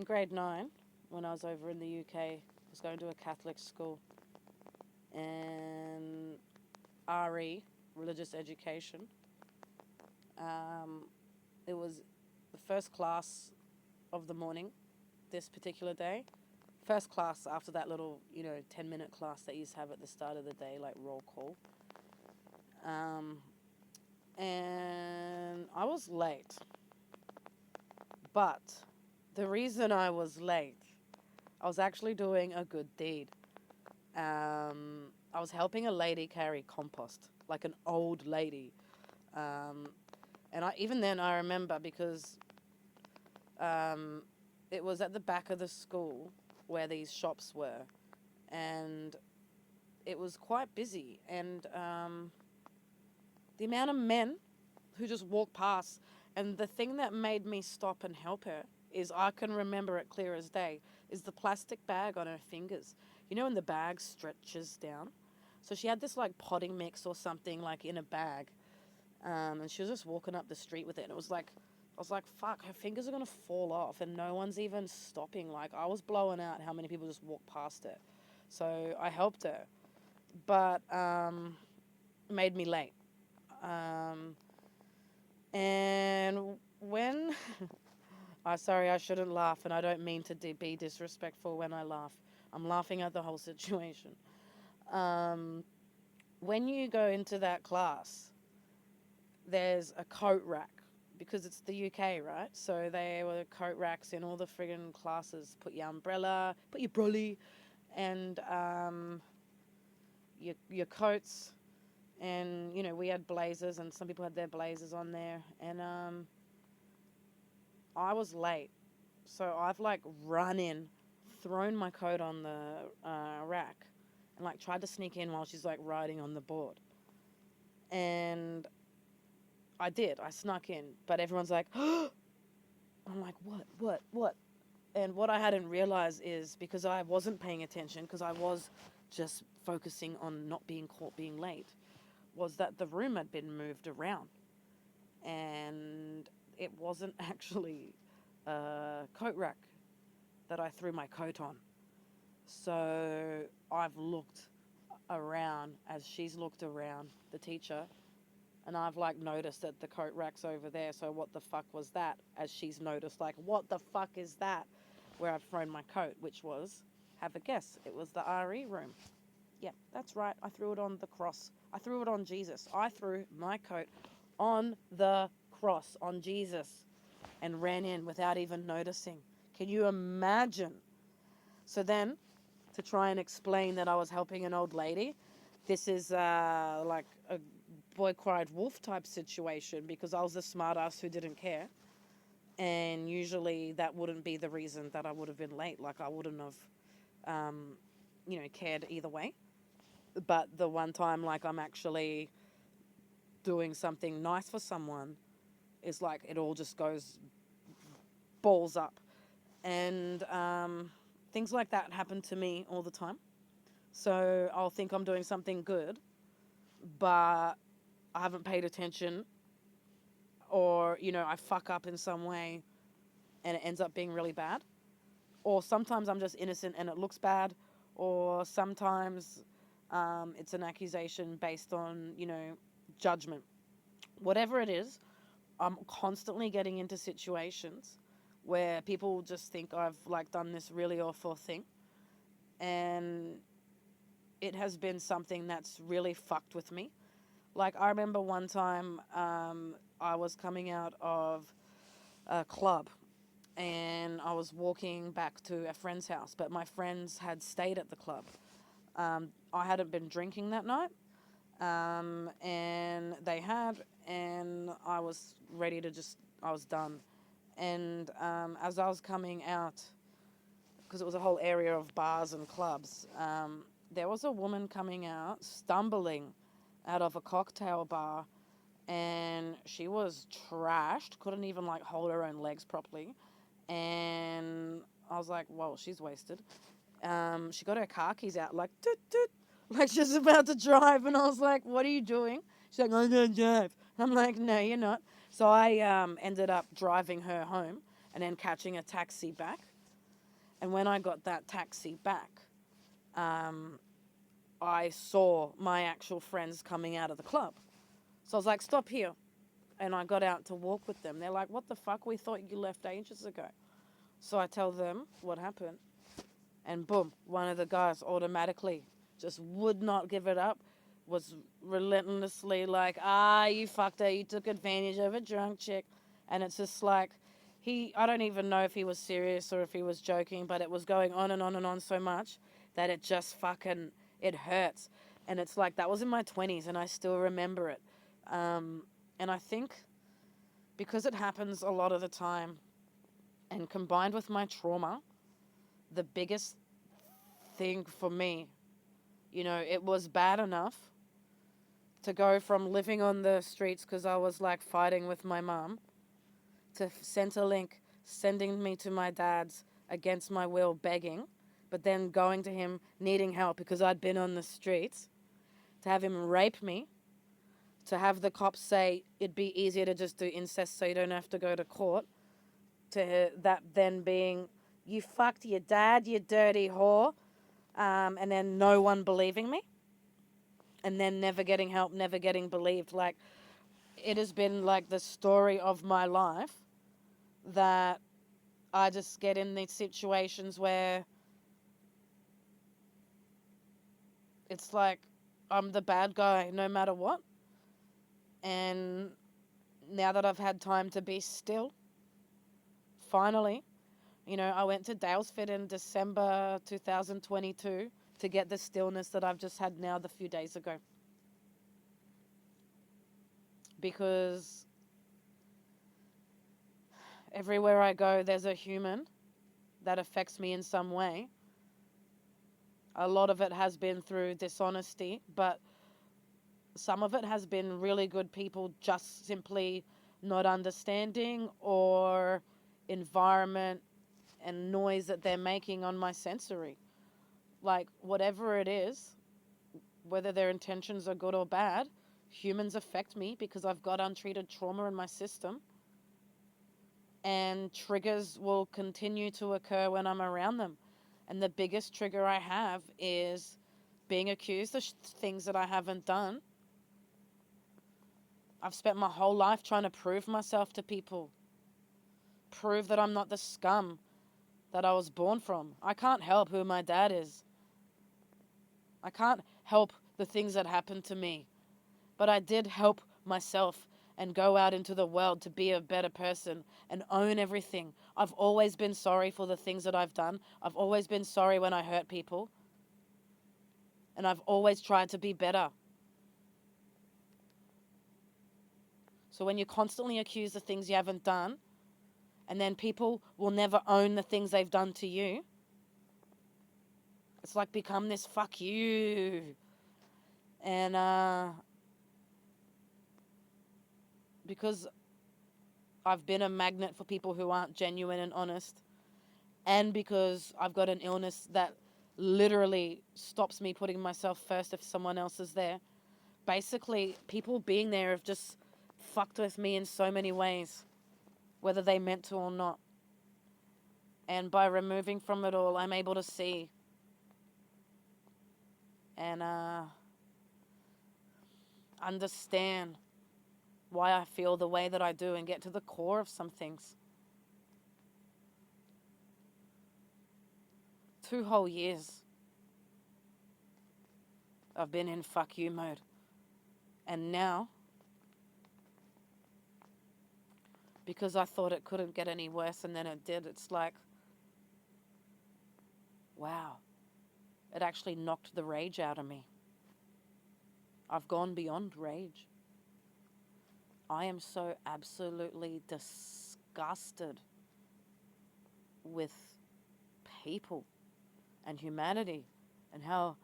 in grade 9, when I was over in the UK, I was going to a Catholic school, and RE, religious education. Um, it was the first class of the morning this particular day. First class after that little, 10-minute class that you used to have at the start of the day, like roll call. Um, and I was late. But the reason I was late, I was actually doing a good deed. I was helping a lady carry compost, like an old lady. Um, and even then I remember because um, it was at the back of the school where these shops were, and it was quite busy. And the amount of men who just walked past, and the thing that made me stop and help her is I can remember it clear as day, is the plastic bag on her fingers. You know when the bag stretches down? So she had this like potting mix or something like in a bag, and she was just walking up the street with it. And it was like, I was like, fuck, her fingers are gonna fall off, and no one's even stopping. Like I was blowing out how many people just walked past it. So I helped her, but it made me late. Um, and when sorry, I shouldn't laugh, and I don't mean to be disrespectful when I laugh. I'm laughing at the whole situation. Um, when you go into that class, there's a coat rack because it's the UK, right? So there were coat racks in all the friggin' classes. Put your umbrella, put your brolly, and your coats. And we had blazers, and some people had their blazers on there. And I was late, so I've like run in, thrown my coat on the rack, and like tried to sneak in while she's like riding on the board. And I did. I snuck in, but everyone's like, I'm like, what? And what I hadn't realized is because I wasn't paying attention, because I was just focusing on not being caught being late, was that the room had been moved around, and it wasn't actually a coat rack that I threw my coat on. So I've looked around as she's looked around, the teacher, and I've like noticed that the coat rack's over there. So what the fuck was that? As she's noticed, like, what the fuck is that? Where I've thrown my coat, which was, have a guess, it was the RE room. Yep, that's right. I threw it on the cross. I threw it on Jesus. I threw my coat on the cross, on Jesus, and ran in without even noticing. Can you imagine? So then, to try and explain that I was helping an old lady, this is like a boy cried wolf type situation because I was the smartass who didn't care. And usually that wouldn't be the reason that I would have been late. Like I wouldn't have, cared either way. But the one time, like I'm actually doing something nice for someone, is like it all just goes balls up. And things like that happen to me all the time. So I'll think I'm doing something good, but I haven't paid attention, or, I fuck up in some way and it ends up being really bad. Or sometimes I'm just innocent and it looks bad, or sometimes it's an accusation based on, judgment. Whatever it is, I'm constantly getting into situations where people just think I've like done this really awful thing, and it has been something that's really fucked with me. Like I remember one time I was coming out of a club and I was walking back to a friend's house, but my friends had stayed at the club. I hadn't been drinking that night, and they had, and I was ready to I was done. And as I was coming out, because it was a whole area of bars and clubs, there was a woman coming out, stumbling out of a cocktail bar, and she was trashed, couldn't even like hold her own legs properly. And I was like, whoa, she's wasted. She got her car keys out, like, toot, toot, like she's about to drive. And I was like, what are you doing? She's like, I'm going to drive. I'm like, no, you're not. So I ended up driving her home and then catching a taxi back. And when I got that taxi back, um, I saw my actual friends coming out of the club. So I was like, stop here. And I got out to walk with them. They're like, what the fuck? We thought you left ages ago. So I tell them what happened. And boom, one of the guys automatically just would not give it up, was relentlessly like, you fucked her, you took advantage of a drunk chick. And it's just like, I don't even know if he was serious or if he was joking, but it was going on and on and on so much that it just fucking, it hurts. And it's like, that was in my 20s and I still remember it. And I think because it happens a lot of the time and combined with my trauma, the biggest thing for me, it was bad enough to go from living on the streets because I was like fighting with my mom to Centrelink sending me to my dad's against my will begging, but then going to him needing help because I'd been on the streets, to have him rape me, to have the cops say it'd be easier to just do incest so you don't have to go to court, to that then being, you fucked your dad, you dirty whore, and then no one believing me, and then never getting help, never getting believed. Like, it has been like the story of my life that I just get in these situations where it's like I'm the bad guy no matter what. And now that I've had time to be still, finally, I went to Dalesford in December 2022 to get the stillness that I've just had now the few days ago. Because everywhere I go, there's a human that affects me in some way. A lot of it has been through dishonesty, but some of it has been really good people just simply not understanding, or environment and noise that they're making on my sensory. Like, whatever it is, whether their intentions are good or bad, humans affect me because I've got untreated trauma in my system. And triggers will continue to occur when I'm around them. And the biggest trigger I have is being accused of things that I haven't done. I've spent my whole life trying to prove myself to people. Prove that I'm not the scum that I was born from. I can't help who my dad is. I can't help the things that happened to me. But I did help myself and go out into the world to be a better person and own everything. I've always been sorry for the things that I've done. I've always been sorry when I hurt people. And I've always tried to be better. So when you constantly accuse the things you haven't done, and then people will never own the things they've done to you, it's like become this fuck you. And because I've been a magnet for people who aren't genuine and honest, and because I've got an illness that literally stops me putting myself first if someone else is there, basically people being there have just fucked with me in so many ways, whether they meant to or not. And by removing from it all, I'm able to see and understand why I feel the way that I do and get to the core of some things. 2 whole years I've been in fuck you mode. And now, because I thought it couldn't get any worse and then it did, it's like, wow, it actually knocked the rage out of me. I've gone beyond rage. I am so absolutely disgusted with people and humanity and how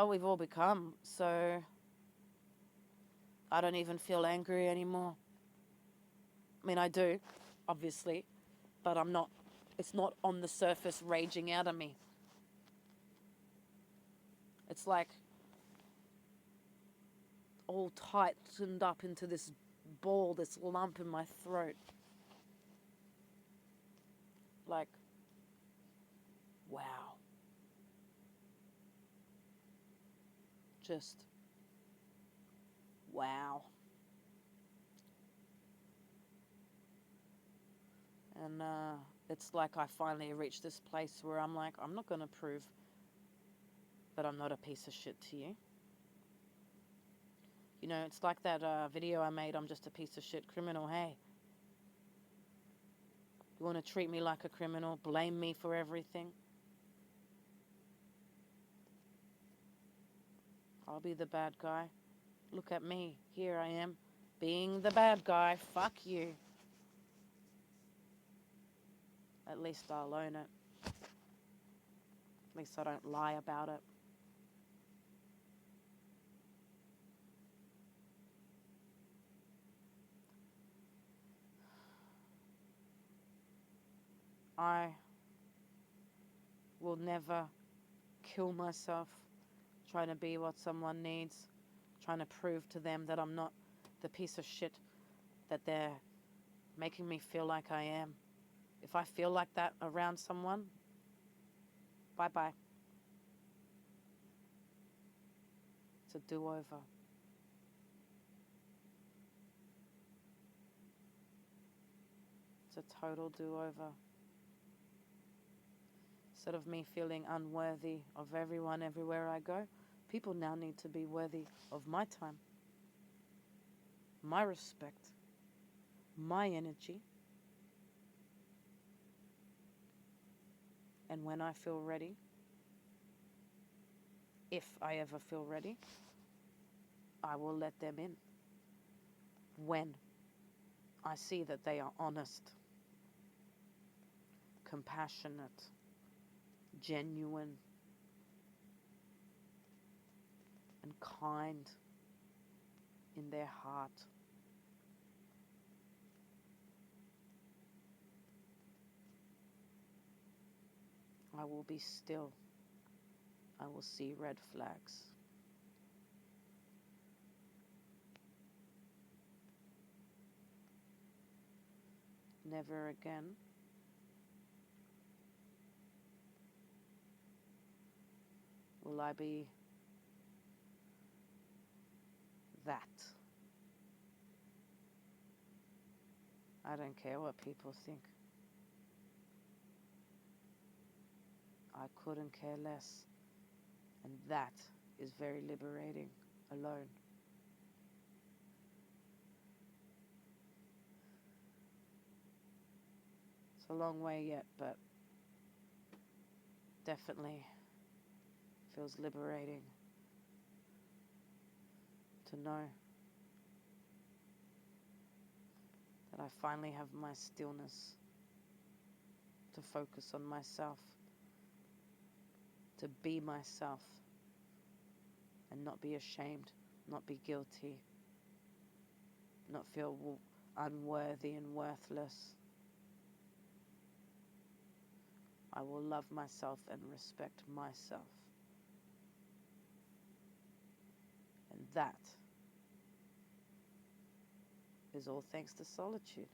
we've all become. So I don't even feel angry anymore. I mean, I do, obviously, but it's not on the surface raging out of me. It's like all tightened up into this ball, this lump in my throat. Like, Wow. Just wow. And it's like I finally reached this place where I'm like, I'm not going to prove that I'm not a piece of shit to you. You know, it's like that video I made, I'm just a piece of shit criminal. Hey, you want to treat me like a criminal, blame me for everything? I'll be the bad guy. Look at me. Here I am, being the bad guy. Fuck you. At least I'll own it. At least I don't lie about it. I will never kill myself trying to be what someone needs, trying to prove to them that I'm not the piece of shit that they're making me feel like I am. If I feel like that around someone, bye-bye. It's a do-over. It's a total do-over. Instead of me feeling unworthy of everyone everywhere I go, people now need to be worthy of my time, my respect, my energy. And when I feel ready, if I ever feel ready, I will let them in. When I see that they are honest, compassionate, genuine, and kind in their heart. I will be still. I will see red flags. Never again will I be that. I don't care what people think. I couldn't care less. And that is very liberating alone. It's a long way yet, but definitely feels liberating to know that I finally have my stillness to focus on myself, to be myself and not be ashamed, not be guilty, not feel unworthy and worthless. I will love myself and respect myself. And that is all thanks to solitude.